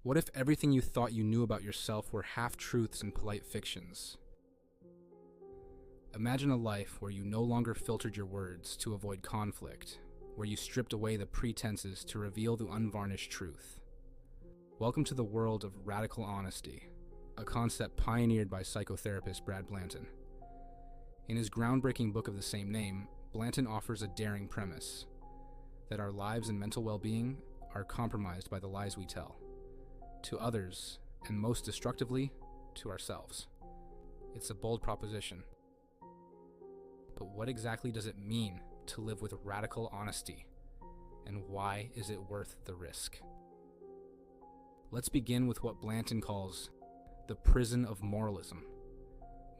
What if everything you thought you knew about yourself were half-truths and polite fictions? Imagine a life where you no longer filtered your words to avoid conflict, where you stripped away the pretenses to reveal the unvarnished truth. Welcome to the world of radical honesty, a concept pioneered by psychotherapist Brad Blanton. In his groundbreaking book of the same name, Blanton offers a daring premise: that our lives and mental well-being are compromised by the lies we tell, to others, and most destructively, to ourselves. It's a bold proposition. But what exactly does it mean to live with radical honesty? And why is it worth the risk? Let's begin with what Blanton calls the prison of moralism.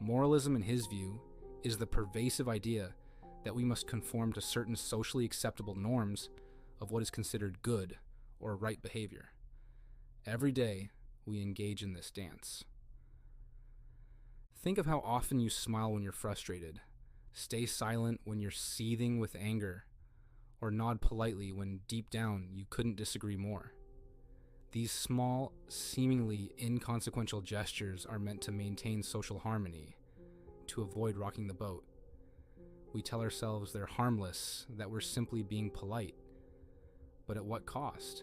Moralism, in his view, is the pervasive idea that we must conform to certain socially acceptable norms of what is considered good or right behavior. Every day, we engage in this dance. Think of how often you smile when you're frustrated, stay silent when you're seething with anger, or nod politely when deep down you couldn't disagree more. These small, seemingly inconsequential gestures are meant to maintain social harmony, to avoid rocking the boat. We tell ourselves they're harmless, that we're simply being polite. But at what cost?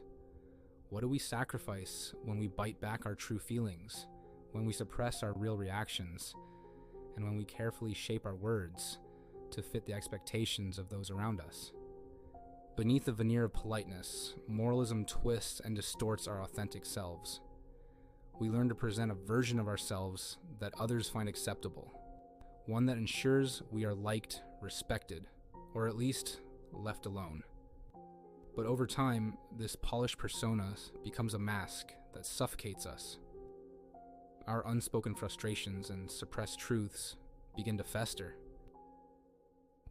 What do we sacrifice when we bite back our true feelings, when we suppress our real reactions, and when we carefully shape our words to fit the expectations of those around us? Beneath the veneer of politeness, moralism twists and distorts our authentic selves. We learn to present a version of ourselves that others find acceptable, one that ensures we are liked, respected, or at least left alone. But over time, this polished persona becomes a mask that suffocates us. Our unspoken frustrations and suppressed truths begin to fester.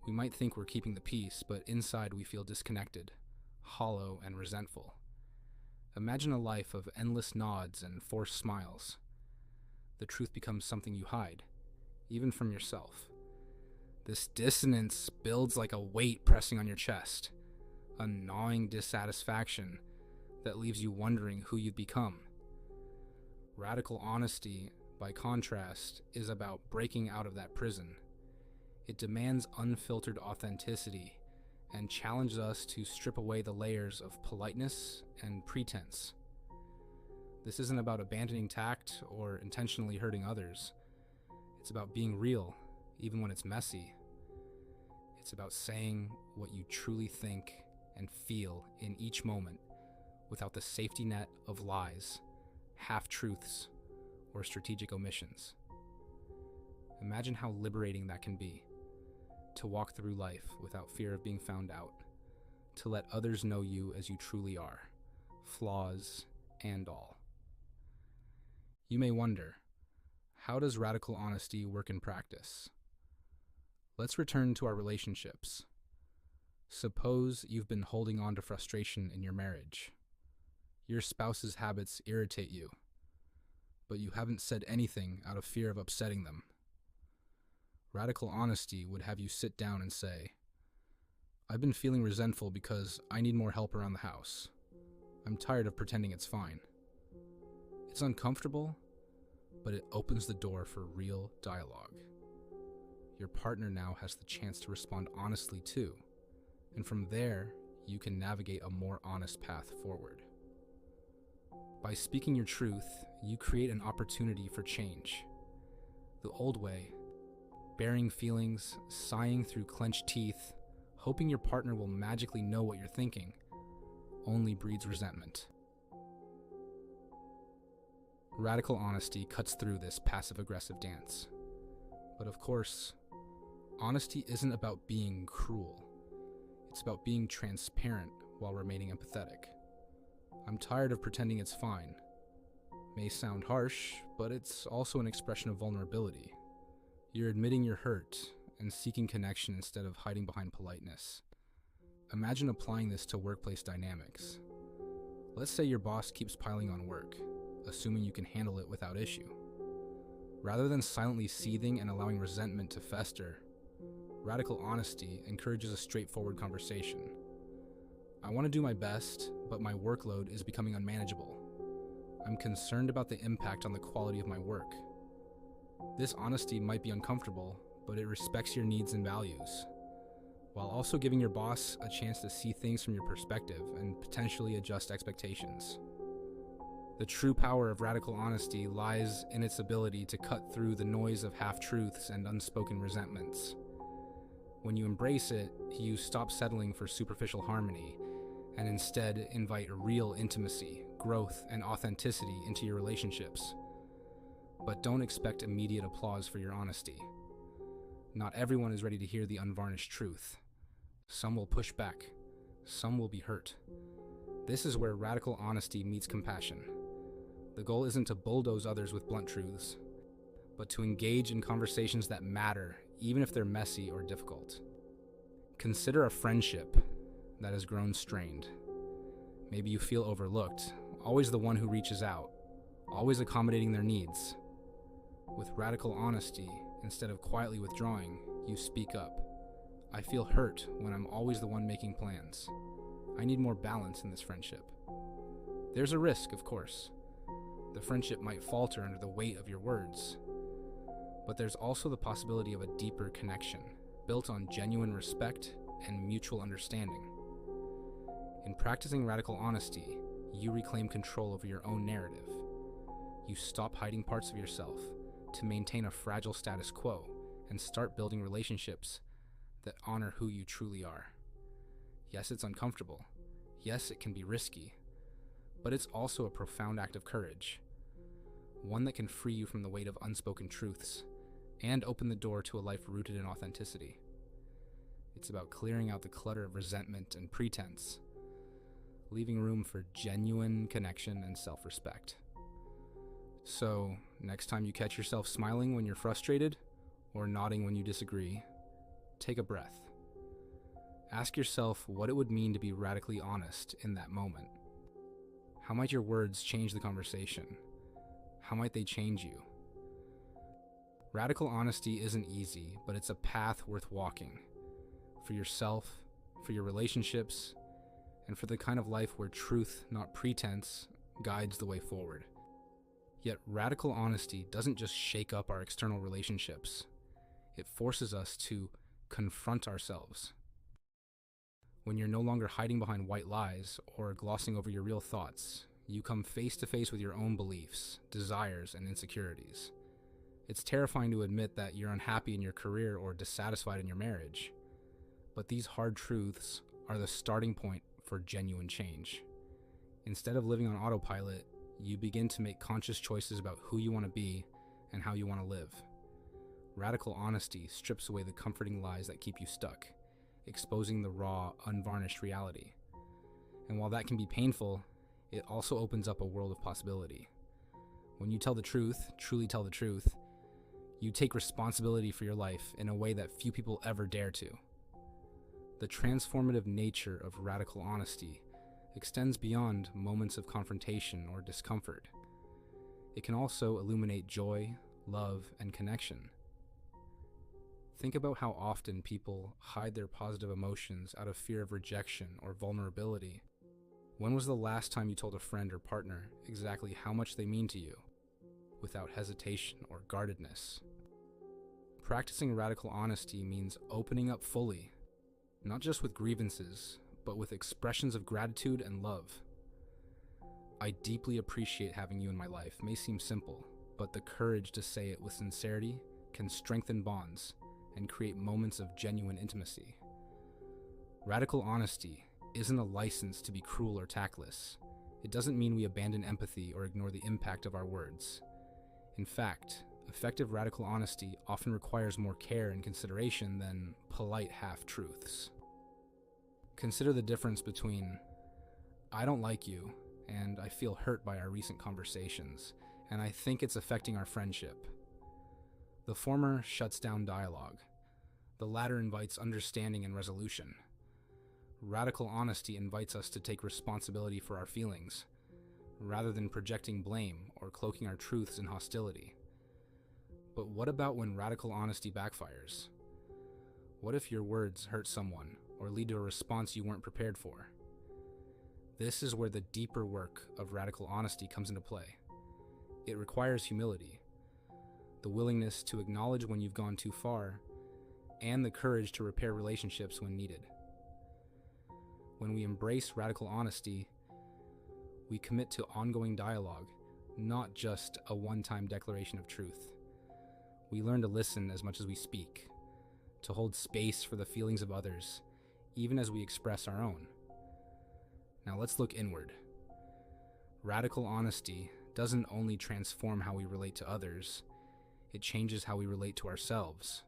We might think we're keeping the peace, but inside we feel disconnected, hollow, and resentful. Imagine a life of endless nods and forced smiles. The truth becomes something you hide, even from yourself. This dissonance builds like a weight pressing on your chest, a gnawing dissatisfaction that leaves you wondering who you've become. Radical honesty, by contrast, is about breaking out of that prison. It demands unfiltered authenticity and challenges us to strip away the layers of politeness and pretense. This isn't about abandoning tact or intentionally hurting others. It's about being real, even when it's messy. It's about saying what you truly think and feel in each moment without the safety net of lies, half-truths, or strategic omissions. Imagine how liberating that can be, to walk through life without fear of being found out, to let others know you as you truly are, flaws and all. You may wonder, how does radical honesty work in practice? Let's return to our relationships. Suppose you've been holding on to frustration in your marriage. Your spouse's habits irritate you, but you haven't said anything out of fear of upsetting them. Radical honesty would have you sit down and say, "I've been feeling resentful because I need more help around the house. I'm tired of pretending it's fine." It's uncomfortable, but it opens the door for real dialogue. Your partner now has the chance to respond honestly too, and from there, you can navigate a more honest path forward. By speaking your truth, you create an opportunity for change. The old way, bearing feelings, sighing through clenched teeth, hoping your partner will magically know what you're thinking, only breeds resentment. Radical honesty cuts through this passive-aggressive dance. But of course, honesty isn't about being cruel. It's about being transparent while remaining empathetic. "I'm tired of pretending it's fine." May sound harsh, but it's also an expression of vulnerability. You're admitting you're hurt and seeking connection instead of hiding behind politeness. Imagine applying this to workplace dynamics. Let's say your boss keeps piling on work, assuming you can handle it without issue. Rather than silently seething and allowing resentment to fester, radical honesty encourages a straightforward conversation. "I want to do my best, but my workload is becoming unmanageable. concerned about the impact on the quality of my work. This honesty might be uncomfortable, but it respects your needs and values, while also giving your boss a chance to see things from your perspective and potentially adjust expectations. The true power of radical honesty lies in its ability to cut through the noise of half-truths and unspoken resentments. When you embrace it, you stop settling for superficial harmony and instead invite real intimacy, growth, and authenticity into your relationships. But don't expect immediate applause for your honesty. Not everyone is ready to hear the unvarnished truth. Some will push back. Some will be hurt. This is where radical honesty meets compassion. The goal isn't to bulldoze others with blunt truths, but to engage in conversations that matter, even if they're messy or difficult. Consider a friendship that has grown strained. Maybe you feel overlooked, always the one who reaches out, always accommodating their needs. With radical honesty, instead of quietly withdrawing, you speak up. I feel hurt when I'm always the one making plans. I need more balance in this friendship. There's a risk, of course. The friendship might falter under the weight of your words. But there's also the possibility of a deeper connection, built on genuine respect and mutual understanding. In practicing radical honesty, you reclaim control over your own narrative. You stop hiding parts of yourself to maintain a fragile status quo and start building relationships that honor who you truly are. Yes, it's uncomfortable. Yes, it can be risky. But it's also a profound act of courage, one that can free you from the weight of unspoken truths and open the door to a life rooted in authenticity. It's about clearing out the clutter of resentment and pretense, leaving room for genuine connection and self-respect. So, next time you catch yourself smiling when you're frustrated or nodding when you disagree, take a breath. Ask yourself what it would mean to be radically honest in that moment. How might your words change the conversation? How might they change you? Radical honesty isn't easy, but it's a path worth walking. For yourself, for your relationships, and for the kind of life where truth, not pretense, guides the way forward. Yet radical honesty doesn't just shake up our external relationships. It forces us to confront ourselves. When you're no longer hiding behind white lies or glossing over your real thoughts, you come face to face with your own beliefs, desires, and insecurities. It's terrifying to admit that you're unhappy in your career or dissatisfied in your marriage. But these hard truths are the starting point for genuine change. Instead of living on autopilot, you begin to make conscious choices about who you want to be and how you want to live. Radical honesty strips away the comforting lies that keep you stuck, exposing the raw, unvarnished reality. And while that can be painful, it also opens up a world of possibility. When you tell the truth, truly tell the truth, you take responsibility for your life in a way that few people ever dare to. The transformative nature of radical honesty extends beyond moments of confrontation or discomfort. It can also illuminate joy, love, and connection. Think about how often people hide their positive emotions out of fear of rejection or vulnerability. When was the last time you told a friend or partner exactly how much they mean to you, without hesitation or guardedness? Practicing radical honesty means opening up fully, not just with grievances, but with expressions of gratitude and love. I deeply appreciate having you in my life may seem simple, but the courage to say it with sincerity can strengthen bonds and create moments of genuine intimacy. Radical honesty isn't a license to be cruel or tactless. It doesn't mean we abandon empathy or ignore the impact of our words. In fact, effective radical honesty often requires more care and consideration than polite half-truths. Consider the difference between, I don't like you, and I feel hurt by our recent conversations, and I think it's affecting our friendship. The former shuts down dialogue. The latter invites understanding and resolution. Radical honesty invites us to take responsibility for our feelings, rather than projecting blame or cloaking our truths in hostility. But what about when radical honesty backfires? What if your words hurt someone or lead to a response you weren't prepared for? This is where the deeper work of radical honesty comes into play. It requires humility, the willingness to acknowledge when you've gone too far, and the courage to repair relationships when needed. When we embrace radical honesty, we commit to ongoing dialogue, not just a one-time declaration of truth. We learn to listen as much as we speak, to hold space for the feelings of others, even as we express our own. Now let's look inward. Radical honesty doesn't only transform how we relate to others, it changes how we relate to ourselves.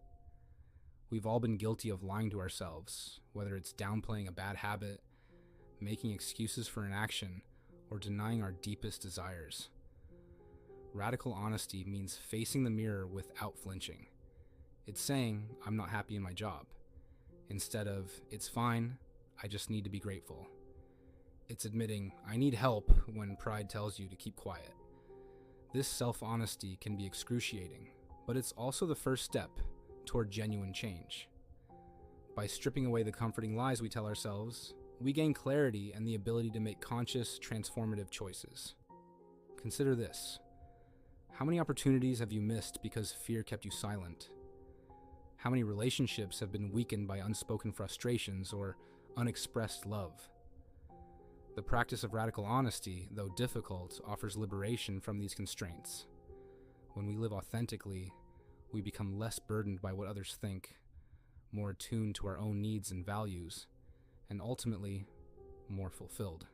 We've all been guilty of lying to ourselves, whether it's downplaying a bad habit, making excuses for an action, or denying our deepest desires. Radical honesty means facing the mirror without flinching. It's saying, I'm not happy in my job, instead of, it's fine, I just need to be grateful. It's admitting, I need help when pride tells you to keep quiet. This self-honesty can be excruciating, but it's also the first step toward genuine change. By stripping away the comforting lies we tell ourselves, we gain clarity and the ability to make conscious, transformative choices. Consider this. How many opportunities have you missed because fear kept you silent? How many relationships have been weakened by unspoken frustrations or unexpressed love? The practice of radical honesty, though difficult, offers liberation from these constraints. When we live authentically, we become less burdened by what others think, more attuned to our own needs and values, and ultimately, more fulfilled.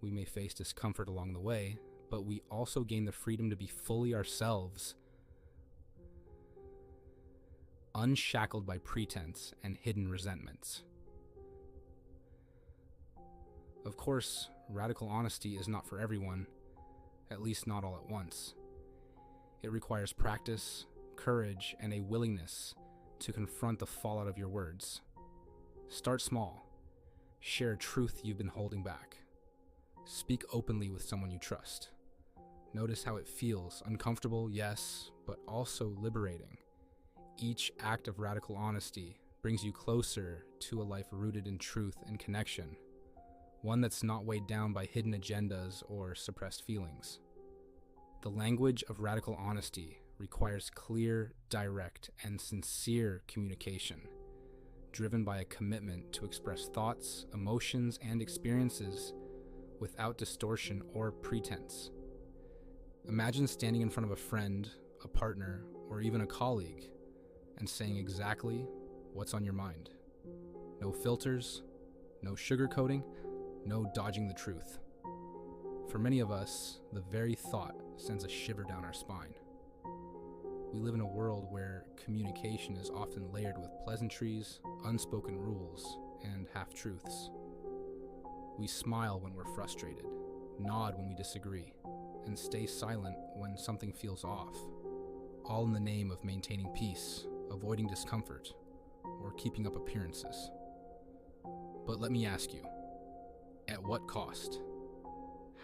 We may face discomfort along the way, but we also gain the freedom to be fully ourselves, unshackled by pretense and hidden resentments. Of course, radical honesty is not for everyone, at least not all at once. It requires practice, courage, and a willingness to confront the fallout of your words. Start small. Share truth you've been holding back. Speak openly with someone you trust. Notice how it feels, uncomfortable, yes, but also liberating. Each act of radical honesty brings you closer to a life rooted in truth and connection, one that's not weighed down by hidden agendas or suppressed feelings. The language of radical honesty requires clear, direct, and sincere communication, driven by a commitment to express thoughts, emotions, and experiences without distortion or pretense. Imagine standing in front of a friend, a partner, or even a colleague and saying exactly what's on your mind. No filters, no sugarcoating, no dodging the truth. For many of us, the very thought sends a shiver down our spine. We live in a world where communication is often layered with pleasantries, unspoken rules, and half-truths. We smile when we're frustrated, nod when we disagree, and stay silent when something feels off, all in the name of maintaining peace, avoiding discomfort, or keeping up appearances. But let me ask you, at what cost?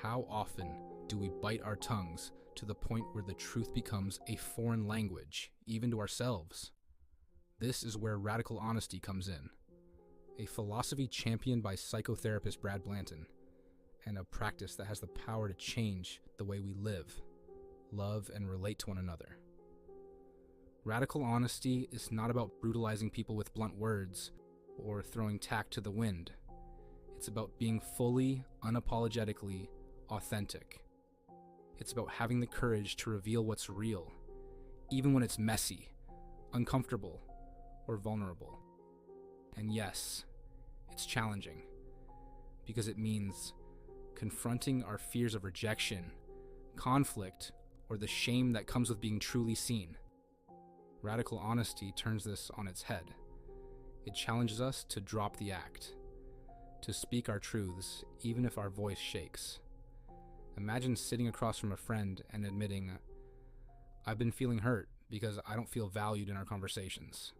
How often do we bite our tongues to the point where the truth becomes a foreign language, even to ourselves? This is where radical honesty comes in, a philosophy championed by psychotherapist Brad Blanton, and a practice that has the power to change the way we live, love, and relate to one another. Radical honesty is not about brutalizing people with blunt words or throwing tact to the wind. It's about being fully, unapologetically authentic. It's about having the courage to reveal what's real, even when it's messy, uncomfortable, or vulnerable. And yes, it's challenging, because it means confronting our fears of rejection, conflict, or the shame that comes with being truly seen. Radical honesty turns this on its head. It challenges us to drop the act, to speak our truths, even if our voice shakes. Imagine sitting across from a friend and admitting, I've been feeling hurt because I don't feel valued in our conversations.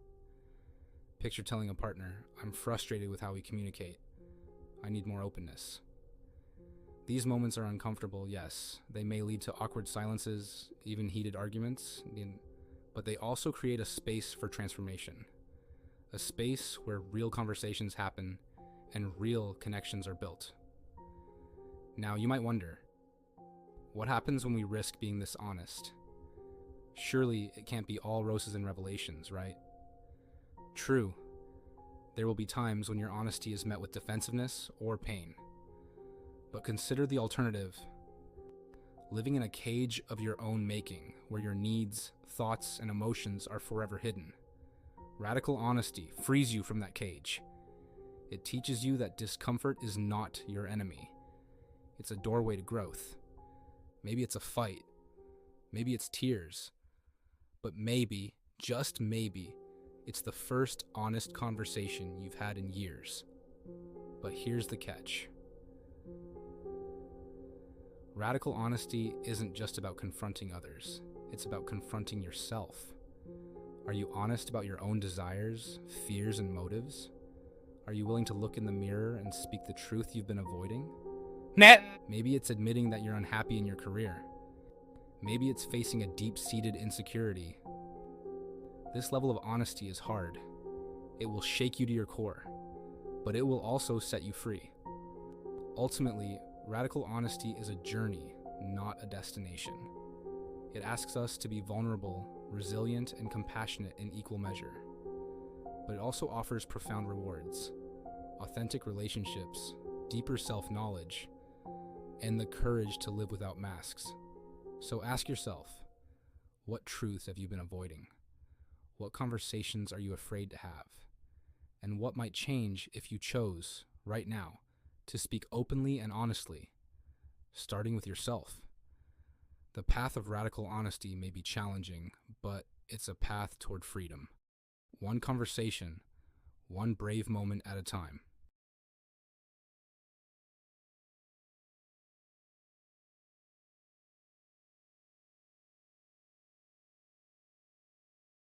Picture telling a partner, I'm frustrated with how we communicate. I need more openness. These moments are uncomfortable, yes. They may lead to awkward silences, even heated arguments, but they also create a space for transformation. A space where real conversations happen and real connections are built. Now, you might wonder, What happens when we risk being this honest? Surely it can't be all roses and revelations, right? True, there will be times when your honesty is met with defensiveness or pain. But consider the alternative: living in a cage of your own making, where your needs, thoughts, and emotions are forever hidden. Radical honesty frees you from that cage. It teaches you that discomfort is not your enemy. It's a doorway to growth. Maybe it's a fight. Maybe it's tears. But maybe, just maybe, it's the first honest conversation you've had in years. But here's the catch. Radical honesty isn't just about confronting others. It's about confronting yourself. Are you honest about your own desires, fears, and motives? Are you willing to look in the mirror and speak the truth you've been avoiding? Maybe it's admitting that you're unhappy in your career. Maybe it's facing a deep-seated insecurity. This level of honesty is hard. It will shake you to your core, but it will also set you free. Ultimately, radical honesty is a journey, not a destination. It asks us to be vulnerable, resilient, and compassionate in equal measure. But it also offers profound rewards: authentic relationships, deeper self-knowledge, and the courage to live without masks. So ask yourself, what truths have you been avoiding? What conversations are you afraid to have? And what might change if you chose, right now, to speak openly and honestly, starting with yourself? The path of radical honesty may be challenging, but it's a path toward freedom. One conversation, one brave moment at a time.